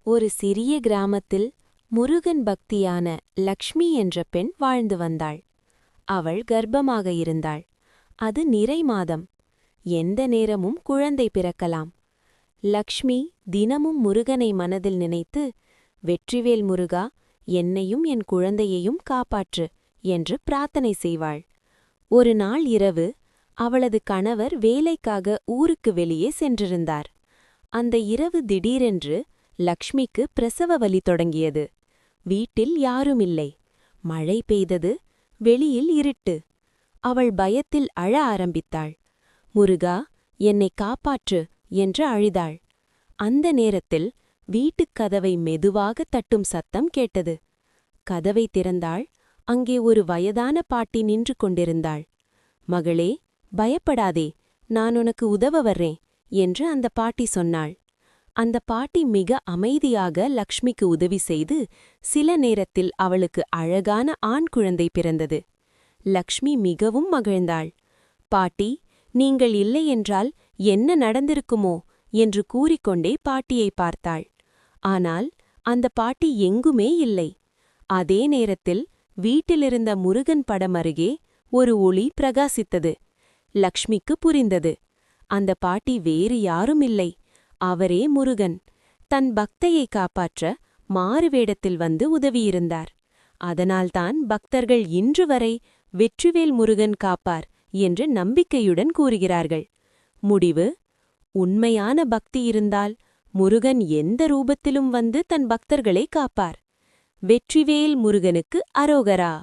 ஒரு சிறிய கிராமத்தில் முருகன் பக்தியான லக்ஷ்மி என்ற பெண் வாழ்ந்து வந்தாள். அவள் கர்ப்பமாக இருந்தாள். அது நிறை மாதம். எந்த நேரமும் குழந்தை பிறக்கலாம். லக்ஷ்மி தினமும் முருகனை மனதில் நினைத்து, வெற்றிவேல் முருகா, என்னையும் என் குழந்தையையும் காப்பாற்று என்று பிரார்த்தனை செய்வாள். ஒரு நாள் இரவு அவளது கணவர் வேலைக்காக ஊருக்கு வெளியே சென்றிருந்தார். அந்த இரவு திடீரென்று லக்ஷ்மிக்கு பிரசவ வலி தொடங்கியது. வீட்டில் யாருமில்லை. மழை பெய்தது. வெளியில் இருட்டு. அவள் பயத்தில் அழ ஆரம்பித்தாள். முருகா, என்னை காப்பாற்று என்று அழுதாள். அந்த நேரத்தில் வீட்டுக் கதவை மெதுவாக தட்டும் சத்தம் கேட்டது. கதவை திறந்தாள். அங்கே ஒரு வயதான பாட்டி நின்று கொண்டிருந்தாள். மகளே, பயப்படாதே, நான் உனக்கு உதவ வர்றேன் என்று அந்த பாட்டி சொன்னாள். அந்த பாட்டி மிக அமைதியாக லக்ஷ்மிக்கு உதவி செய்து சில நேரத்தில் அவளுக்கு அழகான ஆண் குழந்தை பிறந்தது. லக்ஷ்மி மிகவும் மகிழ்ந்தாள். பாட்டி, நீங்கள் இல்லையென்றால் என்ன நடந்திருக்குமோ என்று கூறிக்கொண்டே பாட்டியை பார்த்தாள். ஆனால் அந்த பாட்டி எங்குமே இல்லை. அதே நேரத்தில் வீட்டிலிருந்த முருகன் படம் அருகே ஒரு ஒளி பிரகாசித்தது. லக்ஷ்மிக்கு புரிந்தது. அந்த பாட்டி வேறு யாரும் இல்லை, அவரே முருகன். தன் பக்தையை காப்பாற்ற மாறுவேடத்தில் வந்து உதவியிருந்தார். அதனால்தான் பக்தர்கள் இன்று வரை வெற்றிவேல் முருகன் காப்பார் என்று நம்பிக்கையுடன் கூறுகிறார்கள். முடிவு: உண்மையான பக்தி இருந்தால் முருகன் எந்த ரூபத்திலும் வந்து தன் பக்தர்களை காப்பார். வெற்றிவேல் முருகனுக்கு அரோகரா.